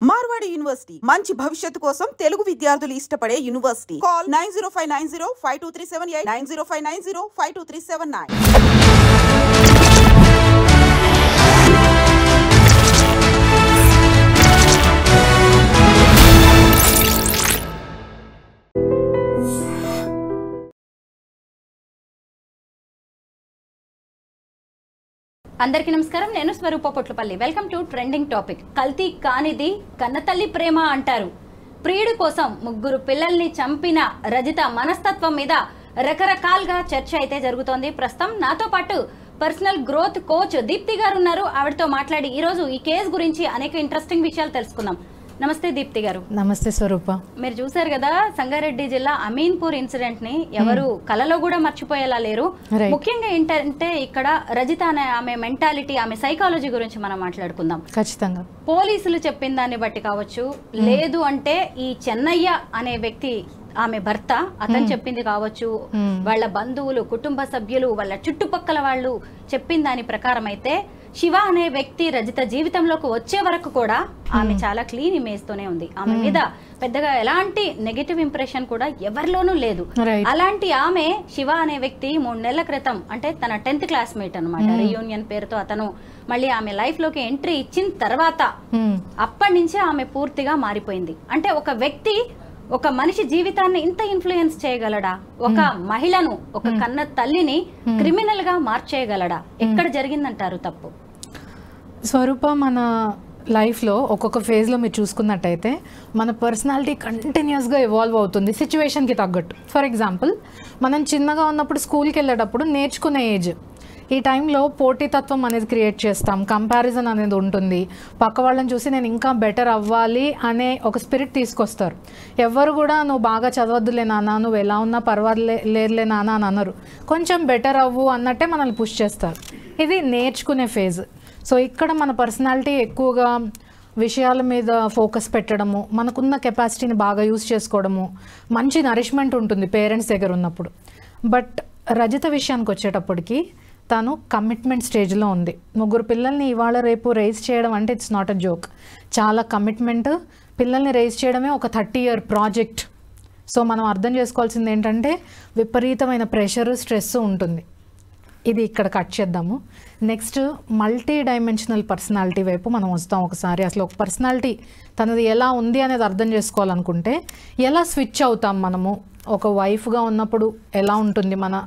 Marwadi university మంచి భవిష్యత్తు కోసం తెలుగు విద్యార్థులు ఇష్టపడే యూనివర్సిటీ. కాల్ 9059052378 9059052379. అందరికీ నమస్కారం. నేను Swaroopa Potlapalli. Welcome to trending topic. కల్తీ కానిది కన్నతల్లి ప్రేమ అంటారు. ప్రియుడి కోసం ముగ్గురు పిల్లల్ని చంపిన రజిత మనస్తత్వం మీద రకరకాలుగా చర్చ అయితే జరుగుతోంది. ప్రస్తుతం నాతో పాటు పర్సనల్ గ్రోత్ కోచ్ దీప్తి గారు ఉన్నారు. ఆవిడతో మాట్లాడి ఈరోజు ఈ కేసు గురించి అనేక ఇంట్రెస్టింగ్ విషయాలు తెలుసుకుందాం. నమస్తే దీప్తి గారు. నమస్తే స్వరూప. మీరు చూసారు కదా, సంగారెడ్డి జిల్లా అమీన్పూర్ ఇన్సిడెంట్ ని ఎవరు కలలో కూడా మర్చిపోయేలా లేరు. ముఖ్యంగా ఏంటంటే ఇక్కడ రజిత అనే ఆమె మెంటాలిటీ, ఆమె సైకాలజీ గురించి మనం మాట్లాడుకుందాం. ఖచ్చితంగా పోలీసులు చెప్పిన దాన్ని బట్టి కావచ్చు, లేదు అంటే ఈ చెన్నయ్య అనే వ్యక్తి ఆమె భర్త అతను చెప్పింది కావచ్చు, వాళ్ళ బంధువులు, కుటుంబ సభ్యులు, వాళ్ళ చుట్టుపక్కల వాళ్ళు చెప్పిన దాని ప్రకారం అయితే శివ అనే వ్యక్తి రజిత జీవితంలోకి వచ్చే వరకు కూడా ఆమె చాలా క్లీన్ ఇమేజ్ తోనే ఉంది. ఆమె మీద పెద్దగా ఎలాంటి నెగటివ్ ఇంప్రెషన్ కూడా ఎవరిలోనూ లేదు. అలాంటి ఆమె శివ అనే వ్యక్తి 3 నెలల క్రితం, అంటే తన 10th క్లాస్మేట్ అనమాట, రీయూనియన్ పేరుతో అతను మళ్ళీ ఆమె లైఫ్ లోకి ఎంట్రీ ఇచ్చిన తర్వాత అప్పటి నుంచే ఆమె పూర్తిగా మారిపోయింది. అంటే ఒక వ్యక్తి ఒక మనిషి జీవితాన్ని ఇంత ఇన్ఫ్లుయెన్స్ చేయగలడా? ఒక మహిళను, ఒక కన్న తల్లిని క్రిమినల్ గా మార్చేయగలడా? ఎక్కడ జరిగిందంటారు తప్పు? స్వరూప, మన లైఫ్లో ఒక్కొక్క ఫేజ్లో మీరు చూసుకున్నట్టయితే మన పర్సనాలిటీ కంటిన్యూస్గా ఎవాల్వ్ అవుతుంది సిచ్యువేషన్కి తగ్గట్టు. ఫర్ ఎగ్జాంపుల్, మనం చిన్నగా ఉన్నప్పుడు స్కూల్కి వెళ్ళేటప్పుడు నేర్చుకునే ఏజ్, ఈ టైంలో పోటీతత్వం అనేది క్రియేట్ చేస్తాం, కంపారిజన్ అనేది ఉంటుంది. పక్క వాళ్ళని చూసి నేను ఇంకా బెటర్ అవ్వాలి అనే ఒక స్పిరిట్ తీసుకొస్తారు. ఎవరు కూడా నువ్వు బాగా చదవద్దులే నాన్న, నువ్వు ఎలా ఉన్నా పర్వాలేదులే నాన్న అని అనరు. కొంచెం బెటర్ అవ్వు అన్నట్టే మనల్ని పుష్ చేస్తారు. ఇది నేర్చుకునే ఫేజ్. సో ఇక్కడ మన పర్సనాలిటీ ఎక్కువగా విషయాల మీద ఫోకస్ పెట్టడము, మనకున్న కెపాసిటీని బాగా యూజ్ చేసుకోవడము, మంచి నరిష్మెంట్ ఉంటుంది పేరెంట్స్ దగ్గర ఉన్నప్పుడు. బట్ రజిత విషయానికి వచ్చేటప్పటికి తను కమిట్మెంట్ స్టేజ్లో ఉంది. 3 పిల్లల్ని ఇవాళ రేపు రైజ్ చేయడం అంటే ఇట్స్ నాట్ అ జోక్. చాలా కమిట్మెంట్. పిల్లల్ని రైజ్ చేయడమే ఒక 30-year ప్రాజెక్ట్. సో మనం అర్థం చేసుకోవాల్సింది ఏంటంటే విపరీతమైన ప్రెషర్, స్ట్రెస్ ఉంటుంది. ఇది ఇక్కడ కట్ చేద్దాము. నెక్స్ట్, మల్టీ డైమెన్షనల్ పర్సనాలిటీ వైపు మనం వస్తాం. ఒకసారి అసలు ఒక పర్సనాలిటీ తనది ఎలా ఉంది అనేది అర్థం చేసుకోవాలనుకుంటే ఎలా స్విచ్ అవుతాం మనము. ఒక వైఫ్గా ఉన్నప్పుడు ఎలా ఉంటుంది మన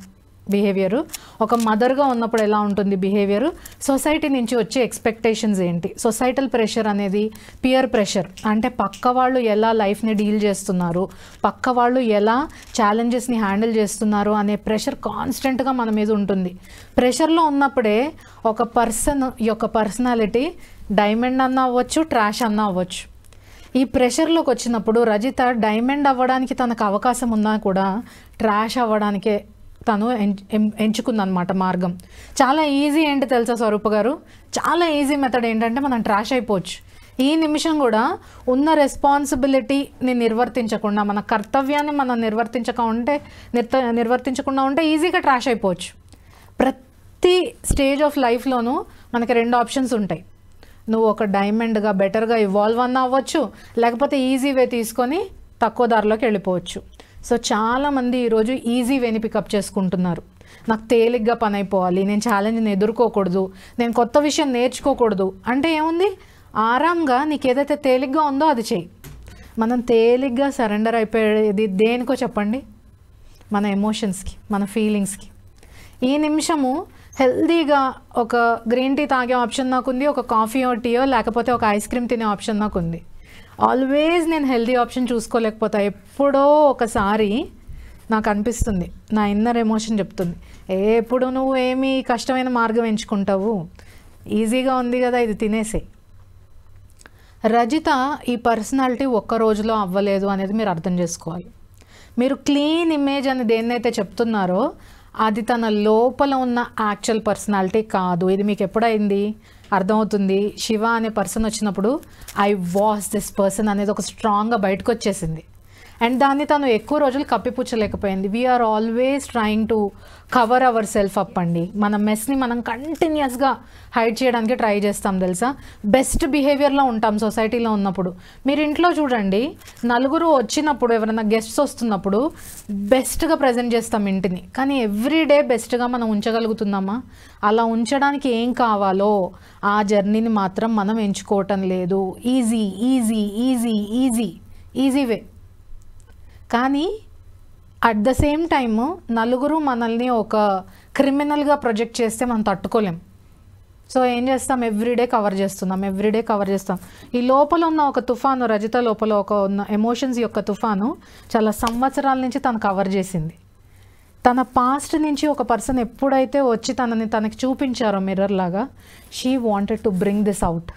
బిహేవియరు, ఒక మదర్గా ఉన్నప్పుడు ఎలా ఉంటుంది బిహేవియరు, సొసైటీ నుంచి వచ్చే ఎక్స్పెక్టేషన్స్ ఏంటి, సొసైటల్ ప్రెషర్ అనేది, పియర్ ప్రెషర్ అంటే పక్క వాళ్ళు ఎలా లైఫ్ని డీల్ చేస్తున్నారు, పక్క వాళ్ళు ఎలా ఛాలెంజెస్ని హ్యాండిల్ చేస్తున్నారు అనే ప్రెషర్ కాన్స్టెంట్గా మన మీద ఉంటుంది. ప్రెషర్లో ఉన్నప్పుడే ఒక పర్సన్ యొక్క పర్సనాలిటీ డైమండ్ అన్నా అవ్వచ్చు, ట్రాష్ అన్నా అవ్వచ్చు. ఈ ప్రెషర్లోకి వచ్చినప్పుడు రజిత డైమండ్ అవ్వడానికి తనకు అవకాశం ఉన్నా కూడా ట్రాష్ అవ్వడానికే తను ఎంచుకుందనమాట మార్గం. చాలా ఈజీ ఏంటి తెలుసా స్వరూప గారు? చాలా ఈజీ మెథడ్ ఏంటంటే మనం ట్రాష్ అయిపోవచ్చు. ఈ నిమిషం కూడా ఉన్న రెస్పాన్సిబిలిటీని నిర్వర్తించకుండా, మన కర్తవ్యాన్ని మనం నిర్వర్తించకుండా ఉంటే ఈజీగా ట్రాష్ అయిపోవచ్చు. ప్రతి స్టేజ్ ఆఫ్ లైఫ్లోనూ మనకి 2 ఆప్షన్స్ ఉంటాయి. నువ్వు ఒక డైమండ్గా బెటర్గా ఇవాల్వ్ అన్న అవ్వచ్చు, లేకపోతే ఈజీ వే తీసుకొని తక్కువ దారిలోకి వెళ్ళిపోవచ్చు. సో చాలామంది ఈరోజు ఈజీ వేని పికప్ చేసుకుంటున్నారు. నాకు తేలిగ్గా పని అయిపోవాలి, నేను ఛాలెంజ్ని ఎదుర్కోకూడదు, నేను కొత్త విషయం నేర్చుకోకూడదు అంటే ఏముంది, ఆరాంగా నీకు ఏదైతే తేలిగ్గా ఉందో అది చెయ్యి. మనం తేలిగ్గా సరెండర్ అయిపోయేది దేనికో చెప్పండి? మన ఎమోషన్స్కి, మన ఫీలింగ్స్కి. ఈ నిమిషము హెల్దీగా ఒక గ్రీన్ టీ తాగే ఆప్షన్ నాకుంది, ఒక కాఫీయో టీయో లేకపోతే ఒక ఐస్ క్రీమ్ తినే ఆప్షన్ నాకుంది. ఆల్వేస్ నేను హెల్దీ ఆప్షన్ చూసుకోలేకపోతా. ఎప్పుడో ఒకసారి నాకు అనిపిస్తుంది, నా ఇన్నర్ ఎమోషన్ చెప్తుంది, ఎప్పుడు నువ్వు ఏమీ కష్టమైన మార్గం ఎంచుకుంటావు, ఈజీగా ఉంది కదా ఇది తినేసే. రజిత ఈ పర్సనాలిటీ ఒక్క రోజులో అవ్వలేదు అనేది మీరు అర్థం చేసుకోవాలి. మీరు క్లీన్ ఇమేజ్ అని దేన్నైతే చెప్తున్నారో అది తన లోపల ఉన్న యాక్చువల్ పర్సనాలిటీ కాదు. ఇది మీకు ఎప్పుడైంది అర్థమవుతుంది? శివ అనే పర్సన్ వచ్చినప్పుడు ఐ వాస్ దిస్ పర్సన్ అనేది ఒక స్ట్రాంగ్గా బయటకు వచ్చేసింది. అండ్ దాన్ని తను ఎక్కువ రోజులు కప్పిపుచ్చలేకపోయింది. We're always trying to cover our self up అండి. మన మెస్ని మనం కంటిన్యూస్గా హైడ్ చేయడానికి ట్రై చేస్తాం తెలుసా. బెస్ట్ బిహేవియర్లో ఉంటాం సొసైటీలో ఉన్నప్పుడు. మీరు ఇంట్లో చూడండి, నలుగురు వచ్చినప్పుడు, ఎవరైనా గెస్ట్స్ వస్తున్నప్పుడు బెస్ట్గా ప్రజెంట్ చేస్తాం ఇంటిని. కానీ ఎవ్రీడే బెస్ట్గా మనం ఉంచగలుగుతున్నామా? అలా ఉంచడానికి ఏం కావాలో ఆ జర్నీని మాత్రం మనం ఎంచుకోవటం లేదు. Easy easy easy easy easy way. కానీ అట్ ద సేమ్ టైము నలుగురు మనల్ని ఒక క్రిమినల్గా ప్రొజెక్ట్ చేస్తే మనం తట్టుకోలేం. సో ఏం చేస్తాం, ఎవ్రీడే కవర్ చేస్తాం. ఈ లోపల ఉన్న ఒక తుఫాను, రజిత లోపల ఉన్న ఎమోషన్స్ యొక్క తుఫాను చాలా సంవత్సరాల నుంచి తను కవర్ చేసింది. తన పాస్ట్ నుంచి ఒక పర్సన్ ఎప్పుడైతే వచ్చి తనకి చూపించారో మిర్రర్ లాగా, she wanted to bring this out.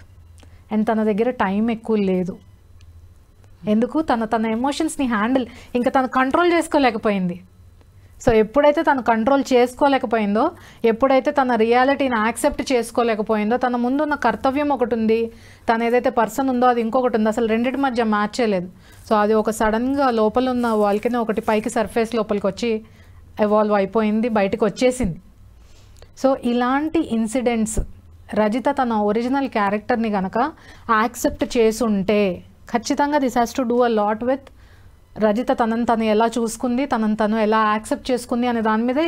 And తన దగ్గర టైం ఎక్కువ లేదు. ఎందుకు? తన ఎమోషన్స్ని హ్యాండిల్ ఇంకా తను కంట్రోల్ చేసుకోలేకపోయింది. సో ఎప్పుడైతే తను కంట్రోల్ చేసుకోలేకపోయిందో, ఎప్పుడైతే తన రియాలిటీని యాక్సెప్ట్ చేసుకోలేకపోయిందో, తన ముందున్న కర్తవ్యం ఒకటి ఉంది, తను ఏదైతే పర్సన్ ఉందో అది ఇంకొకటి ఉంది, అసలు రెండింటి మధ్య మ్యాచ్ చేయలేదు. సో అది ఒక సడన్గా లోపల ఉన్న వాల్కనీ ఒకటి పైకి సర్ఫేస్ లోపలికి వచ్చి ఎవాల్వ్ అయిపోయింది, బయటకు వచ్చేసింది. సో ఇలాంటి ఇన్సిడెంట్స్ రజిత తన ఒరిజినల్ క్యారెక్టర్ని కనుక యాక్సెప్ట్ చేసుంటే ఖచ్చితంగా this has to do a lot with Rajitha తనను తను ఎలా చూసుకుంది, తనను తను ఎలా యాక్సెప్ట్ చేసుకుంది అనే దాని మీదే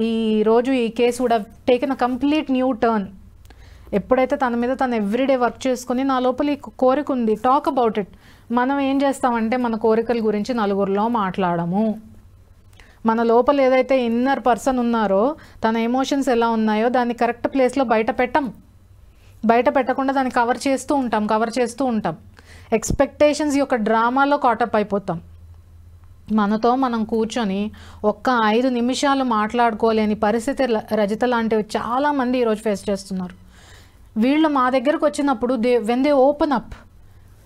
ఈ రోజు ఈ case would have taken a complete new turn. ఎప్పుడైతే తన మీద తను ఎవ్రీడే వర్క్ చేసుకుని, నా లోపల ఈ కోరిక ఉంది, టాక్ అబౌట్ ఇట్. మనం ఏం చేస్తామంటే మన కోరికల గురించి నలుగురిలో మాట్లాడము. మన లోపల ఏదైతే ఇన్నర్ పర్సన్ ఉన్నారో, తన ఎమోషన్స్ ఎలా ఉన్నాయో దాన్ని కరెక్ట్ ప్లేస్లో బయట పెట్టకుండా దాన్ని కవర్ చేస్తూ ఉంటాం. ఎక్స్పెక్టేషన్స్ యొక్క డ్రామాలో కాటప్ అయిపోతాం. మనతో మనం కూర్చొని ఒక్క 5 నిమిషాలు మాట్లాడుకోలేని పరిస్థితి రజిత లాంటివి చాలామంది ఈరోజు ఫేస్ చేస్తున్నారు. వీళ్ళు మా దగ్గరకు వచ్చినప్పుడు వెన్ దే ఓపెన్ అప్,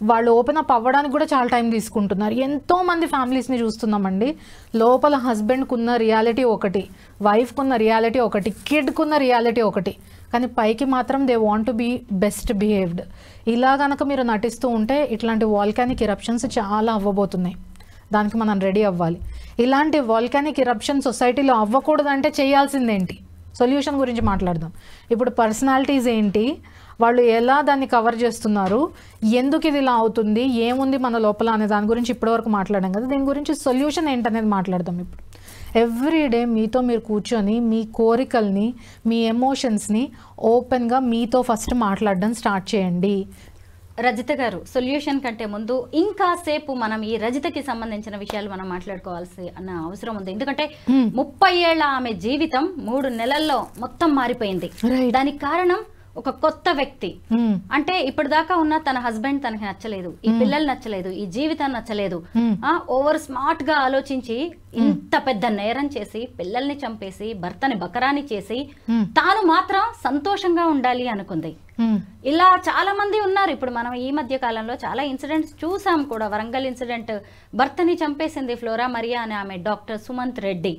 వాళ్ళు ఓపెన్ అప్ అవ్వడానికి కూడా చాలా టైం తీసుకుంటున్నారు. ఎంతోమంది ఫ్యామిలీస్ని చూస్తున్నామండి, లోపల హస్బెండ్కున్న రియాలిటీ ఒకటి, వైఫ్కున్న రియాలిటీ ఒకటి, కిడ్కున్న రియాలిటీ ఒకటి, కానీ పైకి మాత్రం they want to be best behaved. ఇలా కనుక మీరు నటిస్తూ ఉంటే ఇట్లాంటి వాల్కానిక్ ఇరప్షన్స్ చాలా అవ్వబోతున్నాయి. దానికి మనం రెడీ అవ్వాలి. ఇలాంటి వాల్కానిక్ ఇరప్షన్ సొసైటీలో అవ్వకూడదంటే చేయాల్సిందేంటి? సొల్యూషన్ గురించి మాట్లాడదాం. ఇప్పుడు పర్సనాలిటీస్ ఏంటి, వాళ్ళు ఎలా దాన్ని కవర్ చేస్తున్నారు, ఎందుకు ఇది ఇలా అవుతుంది, ఏముంది మన లోపల అనే దాని గురించి ఇప్పటివరకు మాట్లాడాం కదా. దీని గురించి సొల్యూషన్ ఏంటనేది మాట్లాడదాం ఇప్పుడు. ఎవ్రీడే మీతో మీరు కూర్చొని మీ కోరికల్ని, మీ ఎమోషన్స్ని ఓపెన్గా మీతో ఫస్ట్ మాట్లాడడం స్టార్ట్ చేయండి. రజిత గారు, సొల్యూషన్ కంటే ముందు ఇంకాసేపు మనం ఈ రజితకి సంబంధించిన విషయాలు మనం మాట్లాడుకోవాల్సి అన్న అవసరం ఉంది. ఎందుకంటే 30 ఏళ్ల ఆమె జీవితం 3 నెలల్లో మొత్తం మారిపోయింది. దానికి కారణం ఒక కొత్త వ్యక్తి. అంటే ఇప్పటిదాకా ఉన్న తన హస్బెండ్ తనకి నచ్చలేదు, ఈ పిల్లలు నచ్చలేదు, ఈ జీవితం నచ్చలేదు, ఓవర్ స్మార్ట్ గా ఆలోచించి ఇంత పెద్ద నేరం చేసి, పిల్లల్ని చంపేసి, భర్తని బకరాని చేసి, తాను మాత్రం సంతోషంగా ఉండాలి అనుకుంది. ఇలా చాలా మంది ఉన్నారు. ఇప్పుడు మనం ఈ మధ్య కాలంలో చాలా ఇన్సిడెంట్స్ చూసాం కూడా. వరంగల్ ఇన్సిడెంట్, భర్తని చంపేసింది ఫ్లోరా మరియా అనే ఆమె, డాక్టర్ సుమంత్ రెడ్డి.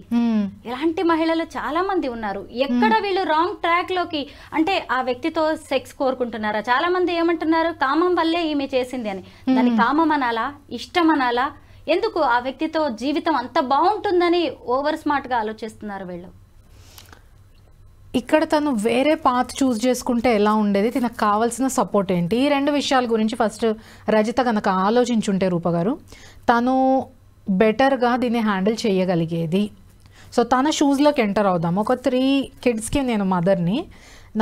ఇలాంటి మహిళలు చాలా మంది ఉన్నారు. ఎక్కడ వీళ్ళు రాంగ్ ట్రాక్ లోకి, అంటే ఆ వ్యక్తితో సెక్స్ కోరుకుంటున్నారా? చాలా మంది ఏమంటున్నారు, కామం వల్లే ఈమె చేసింది అని. దాని కామం అనాలా, ఇష్టం అనాలా? ఎందుకు ఆ వ్యక్తితో జీవితం అంత బాగుంటుందని ఓవర్ స్మార్ట్ గా ఆలోచిస్తున్నారు వీళ్ళు? ఇక్కడ తను వేరే పాత్ చూస్ చేసుకుంటే ఎలా ఉండేది, తనకు కావాల్సిన సపోర్ట్ ఏంటి, ఈ 2 విషయాల గురించి ఫస్ట్ రజిత కనుక ఆలోచించుంటే రూప గారు, తను బెటర్గా దీన్ని హ్యాండిల్ చేయగలిగేది. సో తన షూస్లోకి ఎంటర్ అవుదాం. ఒక 3 కిడ్స్కి నేను మదర్ని.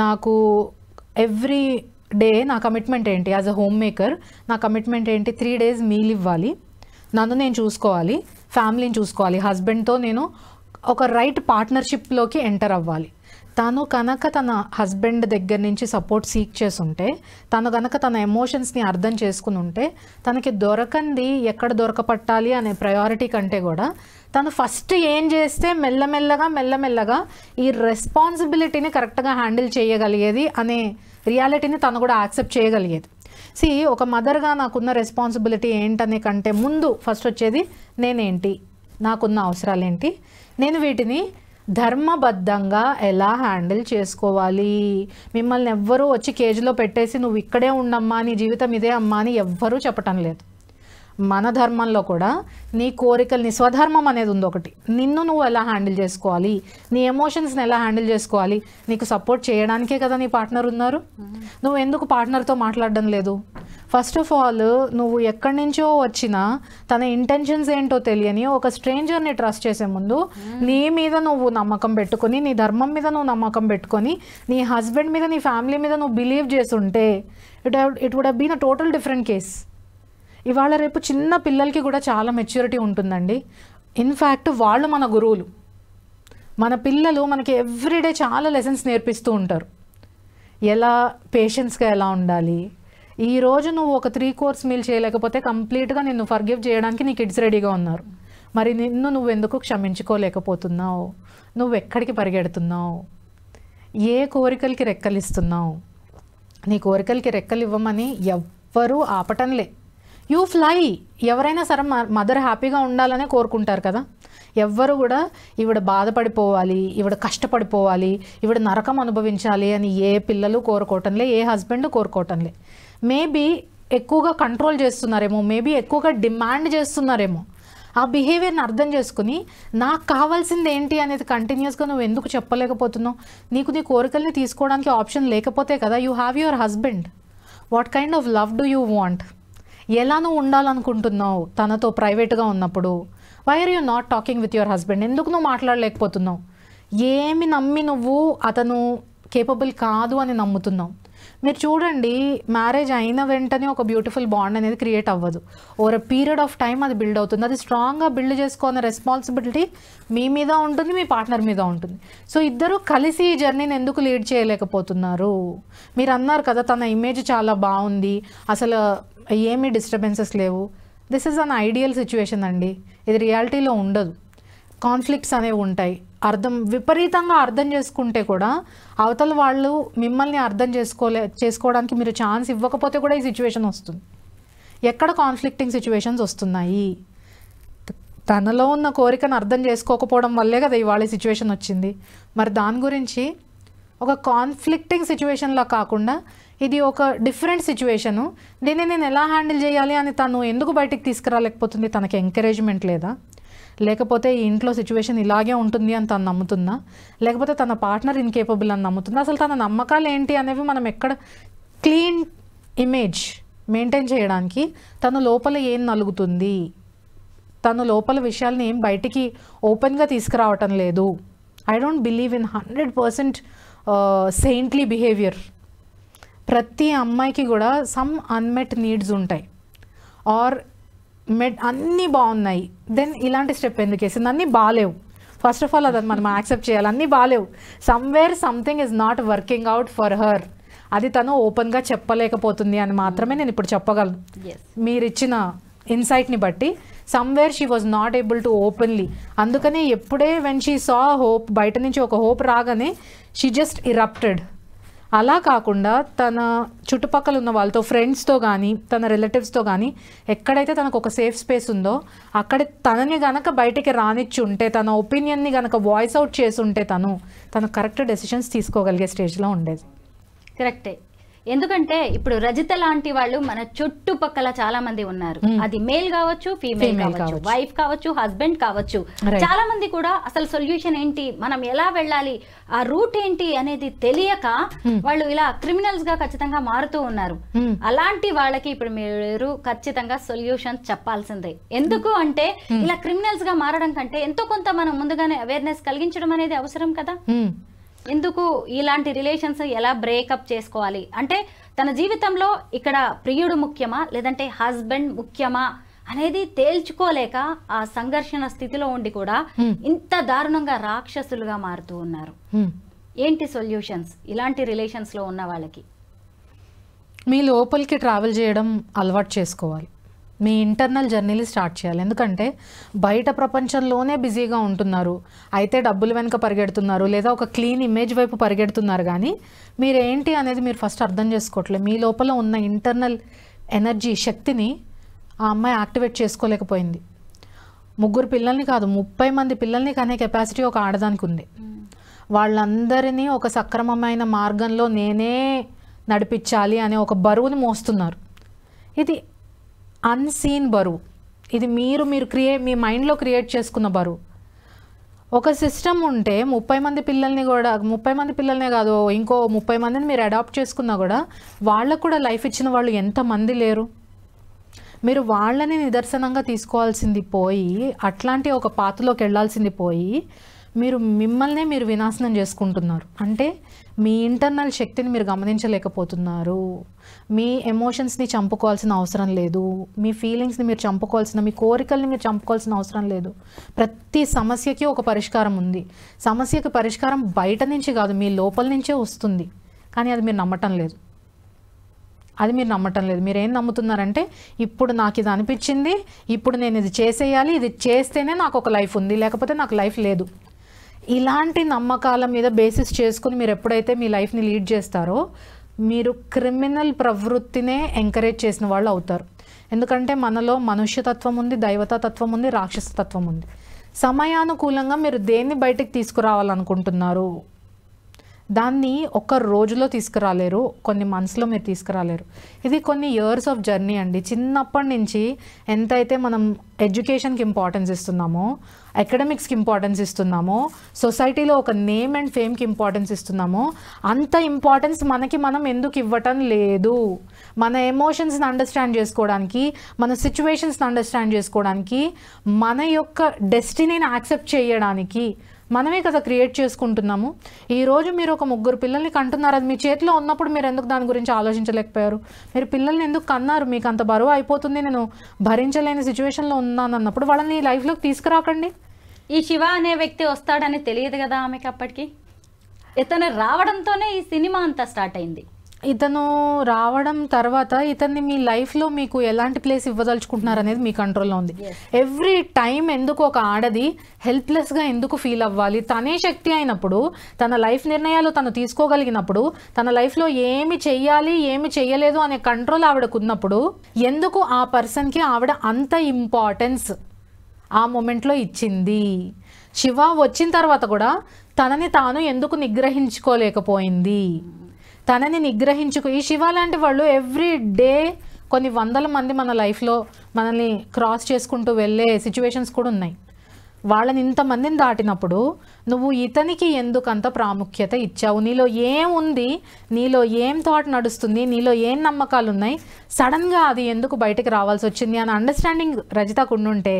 నాకు ఎవ్రీ డే నా కమిట్మెంట్ ఏంటి, యాజ్ అ హోమ్ మేకర్ నా కమిట్మెంట్ ఏంటి, 3 days మీల్ ఇవ్వాలి, నన్ను నేను చూసుకోవాలి, ఫ్యామిలీని చూసుకోవాలి, హస్బెండ్తో నేను ఒక రైట్ పార్ట్నర్షిప్లోకి ఎంటర్ అవ్వాలి. తను కనుక తన హస్బెండ్ దగ్గర నుంచి సపోర్ట్ సీక్ చేసుంటే, తను కనుక తన ఎమోషన్స్ని అర్థం చేసుకుని ఉంటే, తనకి దొరకంది ఎక్కడ దొరకపట్టాలి అనే ప్రయారిటీ కంటే కూడా తను ఫస్ట్ ఏం చేస్తే మెల్లమెల్లగా ఈ రెస్పాన్సిబిలిటీని కరెక్ట్గా హ్యాండిల్ చేయగలిగేది అనే రియాలిటీని తను కూడా యాక్సెప్ట్ చేయగలిగేది. ఒక మదర్గా నాకున్న రెస్పాన్సిబిలిటీ ఏంటనే కంటే ముందు ఫస్ట్ వచ్చేది నేనేంటి, నాకున్న అవసరాలు ఏంటి, నేను వీటిని ధర్మబద్ధంగా ఎలా హ్యాండిల్ చేసుకోవాలి. మిమ్మల్ని ఎవ్వరూ వచ్చి కేజీలో పెట్టేసి నువ్వు ఇక్కడే ఉండమ్మా, నీ జీవితం ఇదే అమ్మా అని ఎవ్వరూ చెప్పటం లేదు. మన ధర్మంలో కూడా నీ కోరికలు, నీ స్వధర్మం అనేది ఉంది ఒకటి. నిన్ను నువ్వు ఎలా హ్యాండిల్ చేసుకోవాలి, నీ ఎమోషన్స్ని ఎలా హ్యాండిల్ చేసుకోవాలి, నీకు సపోర్ట్ చేయడానికే కదా నీ పార్ట్నర్ ఉన్నారు. నువ్వు ఎందుకు పార్ట్నర్తో మాట్లాడడం లేదు? ఫస్ట్ ఆఫ్ ఆల్ నువ్వు ఎక్కడి నుంచో వచ్చినా తన ఇంటెన్షన్స్ ఏంటో తెలియని ఒక స్ట్రేంజర్ని ట్రస్ట్ చేసే ముందు నీ మీద నువ్వు నమ్మకం పెట్టుకొని, నీ ధర్మం మీద నువ్వు నమ్మకం పెట్టుకొని, నీ హస్బెండ్ మీద, నీ ఫ్యామిలీ మీద నువ్వు బిలీవ్ చేస్తుంటే it would have been a total different case. ఇవాళ రేపు చిన్న పిల్లలకి కూడా చాలా మెచ్యూరిటీ ఉంటుందండి. ఇన్ఫ్యాక్ట్ వాళ్ళు మన గురువులు. మన పిల్లలు మనకి ఎవ్రీడే చాలా లెసన్స్ నేర్పిస్తూ ఉంటారు. ఎలా పేషెన్స్గా ఎలా ఉండాలి. ఈరోజు నువ్వు ఒక 3 కోర్స్ మీల్ చేయలేకపోతే కంప్లీట్గా నిన్ను ఫర్గివ్ చేయడానికి నీ కిడ్స్ రెడీగా ఉన్నారు. మరి నువ్వు ఎందుకు క్షమించుకోలేకపోతున్నావు? నువ్వు ఎక్కడికి పరిగెడుతున్నావు? ఏ కోరికలకి రెక్కలిస్తున్నావు? నీ కోరికలకి రెక్కలు ఇవ్వమని ఎవ్వరూ ఆపటంలే. You fly. ఎవరైనా సరే మదర్ హ్యాపీగా ఉండాలనే కోరుకుంటారు కదా. ఎవ్వరు కూడా ఈవిడ బాధపడిపోవాలి, ఈవిడ కష్టపడిపోవాలి, ఈవిడ నరకం అనుభవించాలి అని ఏ పిల్లలు కోరుకోవటంలే, ఏ హస్బెండ్ కోరుకోవటంలే. మేబీ ఎక్కువగా కంట్రోల్ చేస్తున్నారేమో, మేబీ ఎక్కువగా డిమాండ్ చేస్తున్నారేమో. ఆ బిహేవియర్ని అర్థం చేసుకుని నాకు కావాల్సింది ఏంటి అనేది కంటిన్యూస్గా నువ్వు ఎందుకు చెప్పలేకపోతున్నావు? నీకు నీ కోరికల్ని తీసుకోవడానికి ఆప్షన్ లేకపోతే కదా. You have your husband. What kind of love do you want? ఎలా నువ్వు ఉండాలనుకుంటున్నావు తనతో ప్రైవేట్గా ఉన్నప్పుడు? Why are you not talking with your husband? ఎందుకు నువ్వు మాట్లాడలేకపోతున్నావు? ఏమి నమ్మి నువ్వు అతను కేపబుల్ కాదు అని నమ్ముతున్నావు? మీరు చూడండి, మ్యారేజ్ అయిన వెంటనే ఒక బ్యూటిఫుల్ బాండ్ అనేది క్రియేట్ అవ్వదు. Over a period of time అది బిల్డ్ అవుతుంది. అది స్ట్రాంగ్గా బిల్డ్ చేసుకున్న రెస్పాన్సిబిలిటీ మీ మీద ఉంటుంది, మీ పార్ట్నర్ మీద ఉంటుంది. సో ఇద్దరు కలిసి ఈ జర్నీని ఎందుకు లీడ్ చేయలేకపోతున్నారు? మీరు అన్నారు కదా తన ఇమేజ్ చాలా బాగుంది, అసలు ఏమీ డిస్టర్బెన్సెస్ లేవు. This is an ideal situation అండి. ఇది రియాలిటీలో ఉండదు. కాన్ఫ్లిక్ట్స్ అనేవి ఉంటాయి. విపరీతంగా అర్థం చేసుకుంటే కూడా అవతల వాళ్ళు మిమ్మల్ని అర్థం చేసుకోవడానికి మీరు ఛాన్స్ ఇవ్వకపోతే కూడా ఈ సిచ్యువేషన్ వస్తుంది. ఎక్కడ కాన్ఫ్లిక్టింగ్ సిచ్యువేషన్స్ వస్తున్నాయి? తనలో ఉన్న కోరికను అర్థం చేసుకోకపోవడం వల్లే కదా ఇవాళ సిచ్యువేషన్ వచ్చింది. మరి దాని గురించి ఒక కాన్ఫ్లిక్టింగ్ సిచ్యువేషన్లా కాకుండా ఇది ఒక డిఫరెంట్ సిచ్యువేషను, దీన్ని నేను ఎలా హ్యాండిల్ చేయాలి అని తను ఎందుకు బయటికి తీసుకురాలేకపోతుంది? తనకి ఎంకరేజ్మెంట్ లేదా? లేకపోతే ఈ ఇంట్లో సిచ్యువేషన్ ఇలాగే ఉంటుంది అని తను నమ్ముతుందా? లేకపోతే తన పార్ట్నర్ ఇన్కేపబుల్ అని నమ్ముతుందా? అసలు తన నమ్మకాలు ఏంటి అనేవి మనం ఎక్కడ క్లీన్ ఇమేజ్ మెయింటైన్ చేయడానికి తను లోపల ఏం నలుగుతుంది, తను లోపల విషయాల్ని ఏం బయటికి ఓపెన్గా తీసుకురావటం లేదు. I don't believe in 100% saintly behaviour. ప్రతి అమ్మాయికి కూడా సమ్ అన్మెట్ నీడ్స్ ఉంటాయి. ఆర్ అన్నీ బాగున్నాయి, దెన్ ఇలాంటి స్టెప్ ఎందుకు వేసింది? అన్నీ బాగాలేవు. ఫస్ట్ ఆఫ్ ఆల్ అది మనం యాక్సెప్ట్ చేయాలి. అన్నీ బాగాలేవు, somewhere something is not working out for her. అది తను ఓపెన్గా చెప్పలేకపోతుంది అని మాత్రమే నేను ఇప్పుడు చెప్పగలను. మీరు ఇచ్చిన ఇన్సైట్ని బట్టి somewhere she was not able to openly. అందుకనే ఎప్పుడే వెన్ షీ సా హోప్, బయట నుంచి ఒక హోప్ రాగానే షీ జస్ట్ ఇరప్టెడ్. అలా కాకుండా తన చుట్టుపక్కల ఉన్న వాళ్ళతో, ఫ్రెండ్స్తో కానీ తన రిలేటివ్స్తో కానీ ఎక్కడైతే తనకు ఒక సేఫ్ స్పేస్ ఉందో అక్కడ తనని గనక బయటికి రానిచ్చి ఉంటే, తన ఒపీనియన్ని గనక వాయిస్ అవుట్ చేసి ఉంటే తను కరెక్ట్ డెసిషన్స్ తీసుకోగలిగే స్టేజ్లో ఉండేది. కరెక్టే. ఎందుకంటే ఇప్పుడు రజిత లాంటి వాళ్ళు మన చుట్టుపక్కల చాలా మంది ఉన్నారు. అది మేల్ కావచ్చు, ఫీమేల్ కావచ్చు, వైఫ్ కావచ్చు, హస్బెండ్ కావచ్చు. చాలా మంది కూడా అసలు సొల్యూషన్ ఏంటి, మనం ఎలా వెళ్ళాలి, ఆ రూట్ ఏంటి అనేది తెలియక వాళ్ళు ఇలా క్రిమినల్స్ గా ఖచ్చితంగా మారుతూ ఉన్నారు. అలాంటి వాళ్ళకి ఇప్పుడు మీరు ఖచ్చితంగా సొల్యూషన్ చెప్పాల్సిందే. ఎందుకు అంటే ఇలా క్రిమినల్స్ గా మారడం కంటే ఎంతో కొంత మనం ముందుగానే అవేర్నెస్ కలిగించడం అనేది అవసరం కదా. ఎందుకు ఇలాంటి రిలేషన్స్ ఎలా బ్రేకప్ చేసుకోవాలి అంటే తన జీవితంలో ఇక్కడ ప్రియుడు ముఖ్యమా లేదంటే హస్బెండ్ ముఖ్యమా అనేది తేల్చుకోలేక ఆ సంఘర్షణ స్థితిలో ఉండి కూడా ఇంత దారుణంగా రాక్షసులుగా మారుతూ ఉన్నారు. ఏంటి సొల్యూషన్స్ ఇలాంటి రిలేషన్స్ లో ఉన్న వాళ్ళకి? మీ లోపలికి ట్రావెల్ చేయడం అలవాటు చేసుకోవాలి. మీ ఇంటర్నల్ జర్నీని స్టార్ట్ చేయాలి. ఎందుకంటే బయట ప్రపంచంలోనే బిజీగా ఉంటున్నారు, అయితే డబ్బులు వెనుక పరిగెడుతున్నారు, లేదా ఒక క్లీన్ ఇమేజ్ వైపు పరిగెడుతున్నారు. కానీ మీరేంటి అనేది మీరు ఫస్ట్ అర్థం చేసుకోవట్లేదు. మీ లోపల ఉన్న ఇంటర్నల్ ఎనర్జీ, శక్తిని ఆ అమ్మాయి యాక్టివేట్ చేసుకోలేకపోయింది. 3 పిల్లల్ని కాదు 30 మంది పిల్లల్ని కనే కెపాసిటీ ఒక ఆడదానికి ఉంది. వాళ్ళందరినీ ఒక సక్రమమైన మార్గంలో నేనే నడిపించాలి అనే ఒక బరువుని మోస్తున్నారు. ఇది అన్సీన్ బరువు. ఇది మీరు మీ మైండ్లో క్రియేట్ చేసుకున్న బరువు. ఒక సిస్టమ్ ఉంటే 30 మంది పిల్లల్ని కూడా 30 మంది పిల్లల్నే కాదు ఇంకో 30 మందిని మీరు అడాప్ట్ చేసుకున్నా కూడా వాళ్ళకు కూడా లైఫ్ ఇచ్చిన వాళ్ళు ఎంతమంది లేరు? మీరు వాళ్ళని నిదర్శనంగా తీసుకోవాల్సింది పోయి అట్లాంటి ఒక పాతలోకి వెళ్ళాల్సింది పోయి మీరు మిమ్మల్నే మీరు వినాశనం చేసుకుంటున్నారు. అంటే మీ ఇంటర్నల్ శక్తిని మీరు గమనించలేకపోతున్నారు. మీ ఎమోషన్స్ని చంపుకోవాల్సిన అవసరం లేదు. మీ ఫీలింగ్స్ని మీరు చంపుకోవాల్సిన, మీ కోరికల్ని మీరు చంపుకోవాల్సిన అవసరం లేదు. ప్రతి సమస్యకి ఒక పరిష్కారం ఉంది. సమస్యకి పరిష్కారం బయట నుంచి కాదు, మీ లోపల నుంచే వస్తుంది. కానీ అది మీరు నమ్మటం లేదు. మీరు ఏం నమ్ముతున్నారంటే ఇప్పుడు నాకు ఇది అనిపించింది, ఇప్పుడు నేను ఇది చేసేయాలి, ఇది చేస్తేనే నాకు ఒక లైఫ్ ఉంది, లేకపోతే నాకు లైఫ్ లేదు. ఇలాంటి నమ్మకాల మీద బేసిస్ చేసుకుని మీరు ఎప్పుడైతే మీ లైఫ్ని లీడ్ చేస్తారో మీరు క్రిమినల్ ప్రవృత్తినే ఎంకరేజ్ చేసిన వాళ్ళు అవుతారు. ఎందుకంటే మనలో మనుష్యతత్వం ఉంది, దైవతత్వం ఉంది, రాక్షసతత్వం ఉంది. సమయానుకూలంగా మీరు దేన్ని బయటకు తీసుకురావాలనుకుంటున్నారు దాన్ని ఒక్క రోజులో తీసుకురాలేరు, కొన్ని మంత్స్లో మీరు తీసుకురాలేరు. ఇది కొన్ని ఇయర్స్ ఆఫ్ జర్నీ అండి. చిన్నప్పటి నుంచి ఎంతైతే మనం ఎడ్యుకేషన్కి ఇంపార్టెన్స్ ఇస్తున్నామో, అకాడమిక్స్కి ఇంపార్టెన్స్ ఇస్తున్నామో, సొసైటీలో ఒక నేమ్ అండ్ ఫేమ్కి ఇంపార్టెన్స్ ఇస్తున్నామో అంత ఇంపార్టెన్స్ మనకి మనం ఎందుకు ఇవ్వటం లేదు? మన ఎమోషన్స్ని అండర్స్టాండ్ చేసుకోవడానికి, మన సిచ్యువేషన్స్ని అండర్స్టాండ్ చేసుకోవడానికి, మన యొక్క డెస్టినీని యాక్సెప్ట్ చేయడానికి మనమే కదా క్రియేట్ చేసుకుంటున్నాము. ఈరోజు మీరు ఒక 3 పిల్లల్ని కంటున్నారు, అది మీ చేతిలో ఉన్నప్పుడు మీరు ఎందుకు దాని గురించి ఆలోచించలేకపోయారు? మీరు పిల్లల్ని ఎందుకు కన్నారు? మీకు అంత బరువు అయిపోతుంది, నేను భరించలేని సిచ్యువేషన్లో ఉన్నాను అన్నప్పుడు వాళ్ళని లైఫ్లోకి తీసుకురాకండి. ఈ శివ అనే వ్యక్తి వస్తాడని తెలియదు కదా ఆమెకి అప్పటికి. ఇతను రావడంతోనే ఈ సినిమా అంతా స్టార్ట్ అయింది. ఇతను రావడం తర్వాత ఇతన్ని మీ లైఫ్లో మీకు ఎలాంటి ప్లేస్ ఇవ్వదలుచుకుంటున్నారు అనేది మీ కంట్రోల్లో ఉంది. ఎవ్రీ టైం ఎందుకు ఒక ఆడది హెల్ప్లెస్గా ఎందుకు ఫీల్ అవ్వాలి? తనే శక్తి అయినప్పుడు, తన లైఫ్ నిర్ణయాలు తను తీసుకోగలిగినప్పుడు, తన లైఫ్లో ఏమి చెయ్యాలి ఏమి చెయ్యలేదు అనే కంట్రోల్ ఆవిడకు ఉన్నప్పుడు ఎందుకు ఆ పర్సన్కి ఆవిడ అంత ఇంపార్టెన్స్ ఆ మూమెంట్లో ఇచ్చింది? శివ వచ్చిన తర్వాత కూడా తనని తాను ఎందుకు నిగ్రహించుకోలేకపోయింది? ఈ శివ లాంటి వాళ్ళు ఎవ్రీ డే కొన్ని 100 మంది మన లైఫ్లో మనల్ని క్రాస్ చేసుకుంటూ వెళ్ళే సిచ్యువేషన్స్ కూడా ఉన్నాయి. వాళ్ళని ఇంతమందిని దాటినప్పుడు నువ్వు ఇతనికి ఎందుకంత ప్రాముఖ్యత ఇచ్చావు? నీలో ఏముంది, నీలో ఏం థాట్ నడుస్తుంది, నీలో ఏం నమ్మకాలు ఉన్నాయి, సడన్గా అది ఎందుకు బయటకు రావాల్సి వచ్చింది అని అండర్స్టాండింగ్ రజితకు ఉండుంటే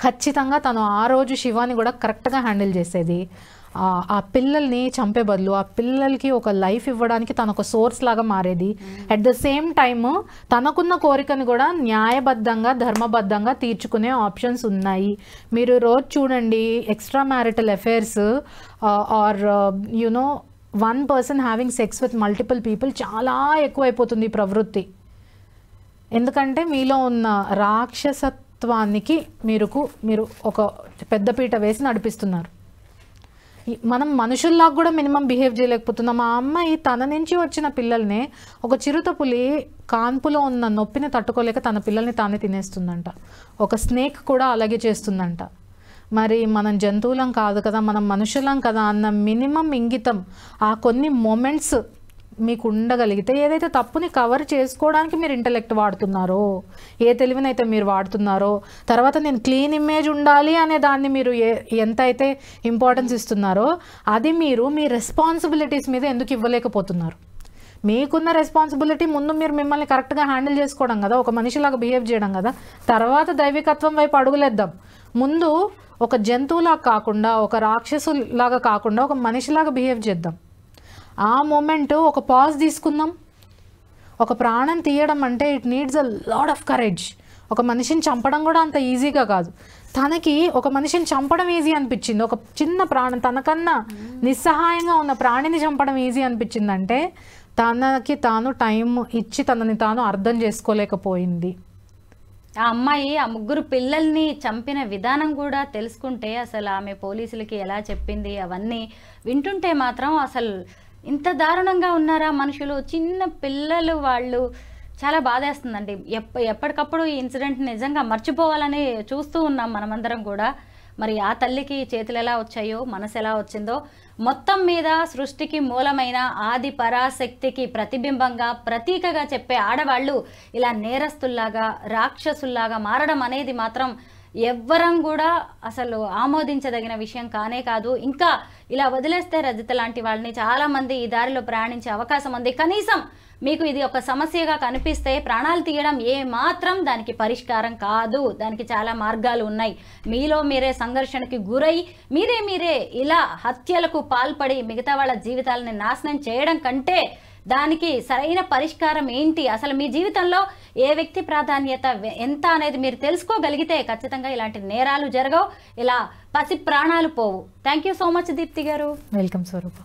ఖచ్చితంగా తను ఆ రోజు శివాని కూడా కరెక్ట్గా హ్యాండిల్ చేసేది. ఆ పిల్లల్ని చంపే బదులు ఆ పిల్లలకి ఒక లైఫ్ ఇవ్వడానికి తను ఒక సోర్స్ లాగా మారేది. అట్ ద సేమ్ టైమ్ తనకున్న కోరికని కూడా న్యాయబద్ధంగా, ధర్మబద్ధంగా తీర్చుకునే ఆప్షన్స్ ఉన్నాయి. మీరు రోజు చూడండి, extra marital affairs are you know 1 person having sex with multiple people చాలా ఎక్కువైపోతుంది ప్రవృత్తి. ఎందుకంటే మీలో ఉన్న రాక్షసత్వానికి మీరు ఒక పెద్దపీట వేసి నడిపిస్తున్నారు. మనం మనుషుల్లాగా కూడా మినిమం బిహేవ్ చేయలేకపోతున్నాం. ఆ అమ్మాయి తన నుంచి వచ్చిన పిల్లల్ని, ఒక చిరుత పులి కాన్పులో ఉన్న నొప్పిని తట్టుకోలేక తన పిల్లల్ని తానే తినేస్తుందంట. ఒక స్నేక్ కూడా అలాగే చేస్తుందంట. మరి మనం జంతువులం కాదు కదా, మనం మనుషులం కదా అన్న మినిమం ఇంగితం ఆ కొన్ని మొమెంట్స్ మీకు ఉండగలిగితే, ఏదైతే తప్పుని కవర్ చేసుకోవడానికి మీరు ఇంటలెక్ట్ వాడుతున్నారో, ఏ తెలివినైతే మీరు వాడుతున్నారో, తర్వాత నేను క్లీన్ ఇమేజ్ ఉండాలి అనే దాన్ని మీరు ఎంతైతే ఇంపార్టెన్స్ ఇస్తున్నారో అది మీరు మీ రెస్పాన్సిబిలిటీస్ మీద ఎందుకు ఇవ్వలేకపోతున్నారు? మీకున్న రెస్పాన్సిబిలిటీ ముందు మీరు మిమ్మల్ని కరెక్ట్గా హ్యాండిల్ చేసుకోవడం కదా, ఒక మనిషిలాగా బిహేవ్ చేయడం కదా, తర్వాత దైవికత్వం వైపు అడుగులేద్దాం. ముందు ఒక జంతువులాగా కాకుండా, ఒక రాక్షసులాగా కాకుండా ఒక మనిషిలాగా బిహేవ్ చేద్దాం. ఆ మూమెంట్ ఒక పాజ్ తీసుకుందాం. ఒక ప్రాణం తీయడం అంటే it needs a lot of courage. ఒక మనిషిని చంపడం కూడా అంత ఈజీగా కాదు. తనకి ఒక మనిషిని చంపడం ఈజీ అనిపించింది, ఒక చిన్న ప్రాణం, తనకన్నా నిస్సహాయంగా ఉన్న ప్రాణిని చంపడం ఈజీ అనిపించిందంటే తనకి తాను టైం ఇచ్చి తనని తాను అర్థం చేసుకోలేకపోయింది. ఆ అమ్మాయి ఆ 3 పిల్లల్ని చంపిన విధానం కూడా తెలుసుకుంటే, అసలు ఆమె పోలీసులకి ఎలా చెప్పింది అవన్నీ వింటుంటే మాత్రం అసలు ఇంత దారుణంగా ఉన్నారా మనుషులు? చిన్న పిల్లలు వాళ్ళు. చాలా బాధేస్తుందండి. ఎప్పటికప్పుడు ఈ ఇన్సిడెంట్ నిజంగా మర్చిపోవాలని చూస్తూ ఉన్నాం మనమందరం కూడా. మరి ఆ తల్లికి చేతులు ఎలా వచ్చాయో మనసు ఎలా వచ్చిందో, మొత్తం మీద సృష్టికి మూలమైన ఆది పరాశక్తికి ప్రతిబింబంగా ప్రతీకగా చెప్పే ఆడవాళ్ళు ఇలా నేరస్తుల్లాగా రాక్షసుల్లాగా మారడం అనేది మాత్రం ఎవ్వరం కూడా అసలు ఆమోదించదగిన విషయం కానే కాదు. ఇంకా ఇలా వదిలేస్తే రజిత లాంటి వాళ్ళని చాలామంది ఈ దారిలో ప్రయాణించే అవకాశం ఉంది. కనీసం మీకు ఇది ఒక సమస్యగా కనిపిస్తే ప్రాణాలు తీయడం ఏ మాత్రం దానికి పరిష్కారం కాదు. దానికి చాలా మార్గాలు ఉన్నాయి. మీలో మీరే సంఘర్షణకి గురై మీరే ఇలా హత్యలకు పాల్పడి మిగతా వాళ్ళ జీవితాలని నాశనం చేయడం కంటే దానికి సరైన పరిష్కారం ఏంటి, అసలు మీ జీవితంలో ఏ వ్యక్తి ప్రాధాన్యత ఎంత అనేది మీరు తెలుసుకోగలిగితే ఖచ్చితంగా ఇలాంటి నేరాలు జరగవు, ఇలా పసి ప్రాణాలు పోవు. Thank you so much Deepti garu. Welcome Swaroopa.